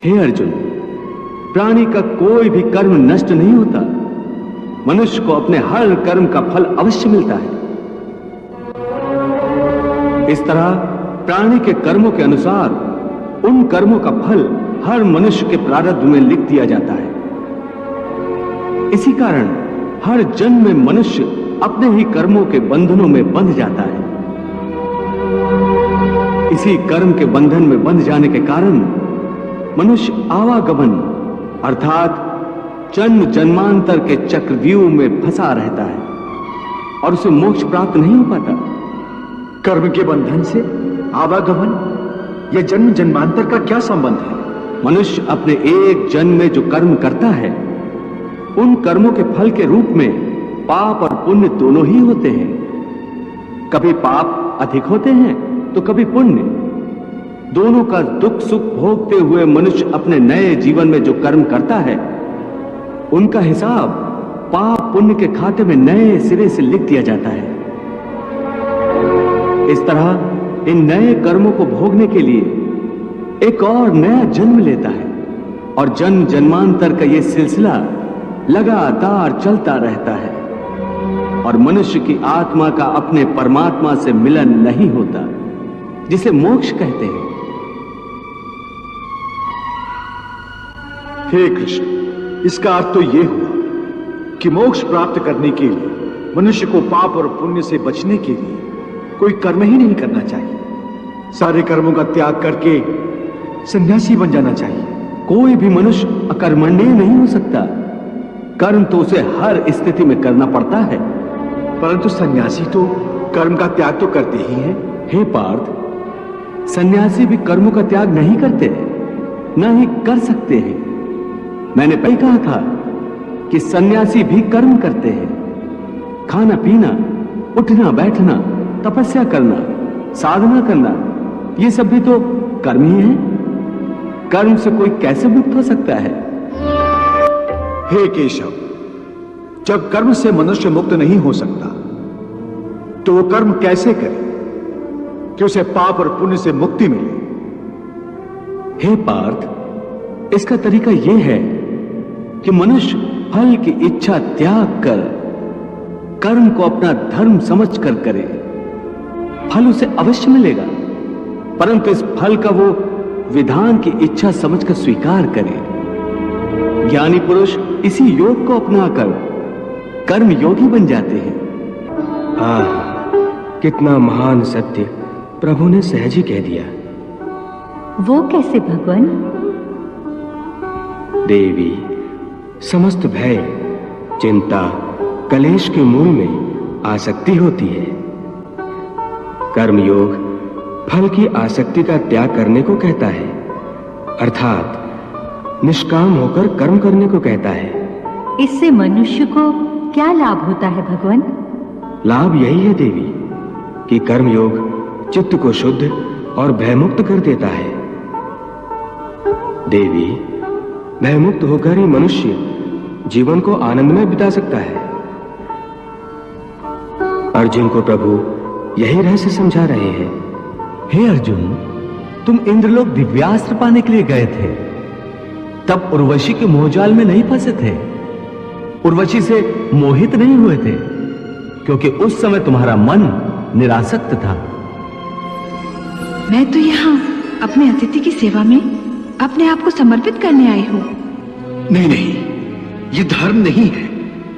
हे अर्जुन, प्राणी का कोई भी कर्म नष्ट नहीं होता। मनुष्य को अपने हर कर्म का फल अवश्य मिलता है। इस तरह प्राणी के कर्मों के अनुसार उन कर्मों का फल हर मनुष्य के प्रारब्ध में लिख दिया जाता है। इसी कारण हर जन्म में मनुष्य अपने ही कर्मों के बंधनों में बंध जाता है। इसी कर्म के बंधन में बंध जाने के कारण मनुष्य आवागमन अर्थात जन्म जन्मांतर के चक्रव्यूह में फंसा रहता है और उसे मोक्ष प्राप्त नहीं हो पाता। कर्म के बंधन से आवागमन या जन्म जन्मांतर का क्या संबंध है? मनुष्य अपने एक जन्म में जो कर्म करता है, उन कर्मों के फल के रूप में पाप और पुण्य दोनों ही होते हैं। कभी पाप अधिक होते हैं तो कभी पुण्य। दोनों का दुख सुख भोगते हुए मनुष्य अपने नए जीवन में जो कर्म करता है, उनका हिसाब पाप पुण्य के खाते में नए सिरे से लिख दिया जाता है। इस तरह इन नए कर्मों को भोगने के लिए एक और नया जन्म लेता है और जन्म जन्मांतर का यह सिलसिला लगातार चलता रहता है और मनुष्य की आत्मा का अपने परमात्मा से मिलन नहीं होता, जिसे मोक्ष कहते हैं। हे कृष्ण, इसका अर्थ तो यह हुआ कि मोक्ष प्राप्त करने के लिए मनुष्य को पाप और पुण्य से बचने के लिए कोई कर्म ही नहीं करना चाहिए। सारे कर्मों का त्याग करके सन्यासी बन जाना चाहिए। कोई भी मनुष्य अकर्मण्य नहीं हो सकता। कर्म तो उसे हर स्थिति में करना पड़ता है। परंतु सन्यासी तो कर्म का त्याग तो करते ही हैं। हे पार्थ, सन्यासी भी कर्मों का त्याग नहीं करते, न ही कर सकते हैं। मैंने पहले कहा था कि सन्यासी भी कर्म करते हैं। खाना पीना, उठना बैठना, तपस्या करना, साधना करना, ये सब भी तो कर्म ही है। कर्म से कोई कैसे मुक्त हो सकता है? हे केशव, जब कर्म से मनुष्य मुक्त नहीं हो सकता तो वो कर्म कैसे करे कि उसे पाप और पुण्य से मुक्ति मिले? हे पार्थ, इसका तरीका यह है कि मनुष्य फल की इच्छा त्याग कर कर्म को अपना धर्म समझकर करे। फल उसे अवश्य मिलेगा, परंतु इस फल का वो विधान की इच्छा समझकर स्वीकार करे। ज्ञानी पुरुष इसी योग को अपनाकर कर्म योगी बन जाते हैं। कितना महान सत्य प्रभु ने सहज ही कह दिया। वो कैसे भगवान? देवी, समस्त भय, चिंता, कलेश के मूल में आसक्ति होती है। कर्मयोग फल की आसक्ति का त्याग करने को कहता है, अर्थात निष्काम होकर कर्म करने को कहता है। इससे मनुष्य को क्या लाभ होता है भगवान? लाभ यही है देवी कि कर्मयोग चित्त को शुद्ध और भयमुक्त कर देता है। देवी, भयमुक्त होकर ही मनुष्य जीवन को आनंद में बिता सकता है। अर्जुन को प्रभु यही रहस्य समझा रहे हैं। हे अर्जुन, तुम इंद्रलोक दिव्यास्त्र पाने के लिए गए थे, तब उर्वशी के मोहजाल में नहीं फंसे थे, उर्वशी से मोहित नहीं हुए थे, क्योंकि उस समय तुम्हारा मन निरासक्त था। मैं तो यहाँ अपने अतिथि की सेवा में अपने आप को समर्पित करने आई हूँ। नहीं नहीं, ये धर्म नहीं है,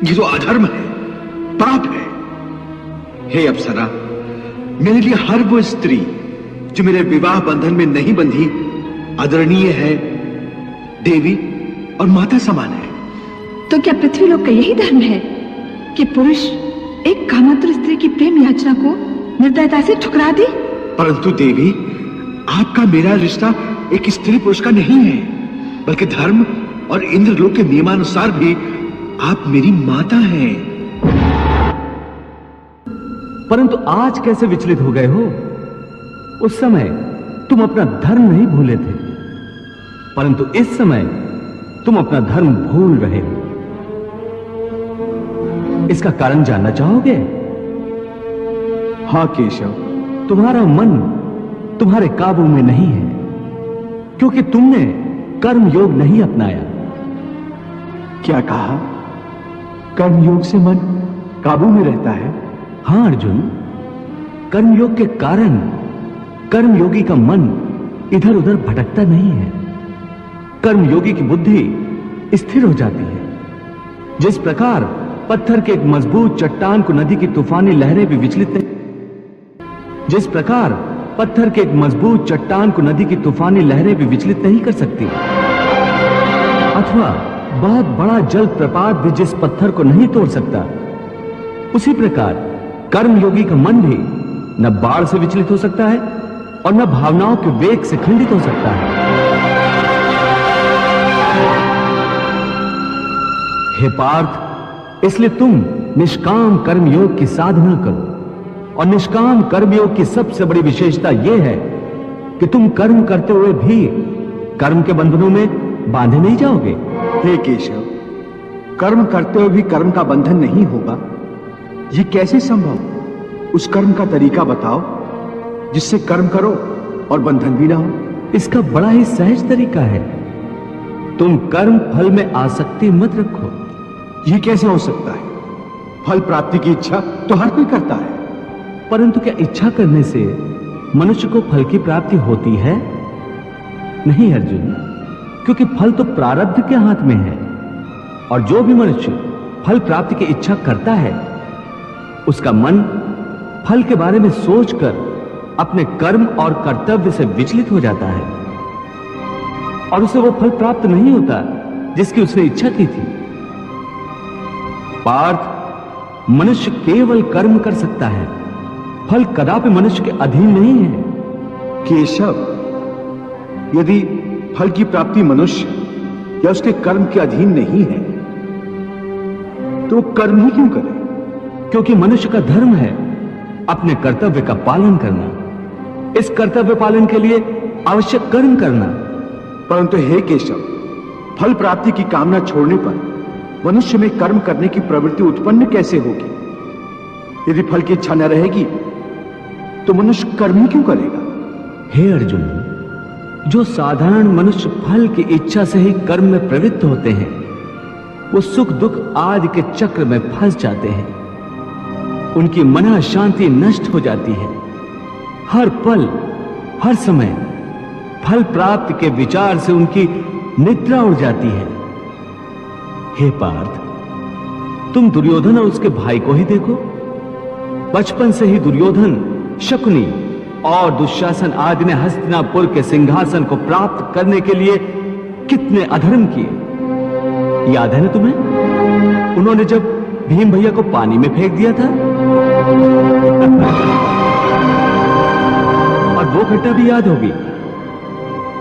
ये तो अधर्म है, पाप है। हे अप्सरा, मेरे लिए हर वो स्त्री जो मेरे विवाह बंधन में नहीं बंधी आदरणीय है, देवी और माता समान है। तो क्या पृथ्वी लोक का यही धर्म है कि पुरुष एक कामातुर स्त्री की प्रेम याचना को निर्दयता से ठुकरा दे? परंतु देवी, आपका मेरा रिश्ता एक स्त्री पुरुष का नहीं है, बल्कि धर्म और इंद्रलोक के नियमानुसार भी आप मेरी माता हैं। परंतु आज कैसे विचलित हो गए हो? उस समय तुम अपना धर्म नहीं भूले थे, परंतु इस समय तुम अपना धर्म भूल रहे हो। इसका कारण जानना चाहोगे? हाँ केशव, तुम्हारा मन तुम्हारे काबू में नहीं है, क्योंकि तुमने कर्म योग नहीं अपनाया। क्या कहा? कर्म योग से मन काबू में रहता है? हां अर्जुन, कर्मयोग के कारण कर्मयोगी का मन इधर उधर भटकता नहीं है। कर्मयोगी की बुद्धि स्थिर हो जाती है। जिस प्रकार पत्थर के एक मजबूत चट्टान को नदी की तूफानी लहरें भी विचलित नहीं कर सकती, अथवा बहुत बड़ा जल प्रपात भी जिस पत्थर को नहीं तोड़ सकता, उसी प्रकार कर्मयोगी का मन भी न बाढ़ से विचलित हो सकता है और न भावनाओं के वेग से खंडित हो सकता है। हे पार्थ, इसलिए तुम निष्काम कर्मयोग की साधना करो। और निष्काम कर्मयोग की सबसे बड़ी विशेषता यह है कि तुम कर्म करते हुए भी कर्म के बंधनों में बांधे नहीं जाओगे। हे केशव, कर्म करते हुए भी कर्म का बंधन नहीं होगा, ये कैसे संभव? उस कर्म का तरीका बताओ जिससे कर्म करो और बंधन भी ना हो। इसका बड़ा ही सहज तरीका है। तुम कर्म फल में आसक्ति मत रखो। ये कैसे हो सकता है? फल प्राप्ति की इच्छा तो हर कोई करता है। परंतु क्या इच्छा करने से मनुष्य को फल की प्राप्ति होती है? नहीं अर्जुन, क्योंकि फल तो प्रारब्ध के हाथ में है। और जो भी मनुष्य फल प्राप्ति की इच्छा करता है, उसका मन फल के बारे में सोचकर अपने कर्म और कर्तव्य से विचलित हो जाता है और उसे वो फल प्राप्त नहीं होता जिसकी उसने इच्छा की थी। पार्थ, मनुष्य केवल कर्म कर सकता है, फल कदापि मनुष्य के अधीन नहीं है। केशव, यदि फल की प्राप्ति मनुष्य या उसके कर्म के अधीन नहीं है, तो कर्म ही क्यों करे? क्योंकि मनुष्य का धर्म है अपने कर्तव्य का पालन करना। इस कर्तव्य पालन के लिए आवश्यक कर्म करना। परंतु हे केशव, फल प्राप्ति की कामना छोड़ने पर मनुष्य में कर्म करने की प्रवृत्ति उत्पन्न कैसे होगी? यदि फल की इच्छा न रहेगी तो मनुष्य कर्म ही क्यों करेगा? हे अर्जुन, जो साधारण मनुष्य फल की इच्छा से ही कर्म में प्रवृत्त होते हैं, वो सुख दुख आदि के चक्र में फंस जाते हैं। उनकी मन शांति नष्ट हो जाती है। हर पल हर समय फल प्राप्ति के विचार से उनकी निद्रा उड़ जाती है। हे पार्थ, तुम दुर्योधन और उसके भाई को ही देखो। बचपन से ही दुर्योधन, शकुनी और दुशासन आदि ने हस्तिनापुर के सिंहासन को प्राप्त करने के लिए कितने अधर्म किए, याद है ना तुम्हें? उन्होंने जब भीम भैया को पानी में फेंक दिया था और वो घटना भी याद होगी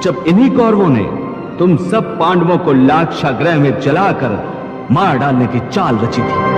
जब इन्हीं कौरवों ने तुम सब पांडवों को लाक्षागृह में जलाकर मार डालने की चाल रची थी।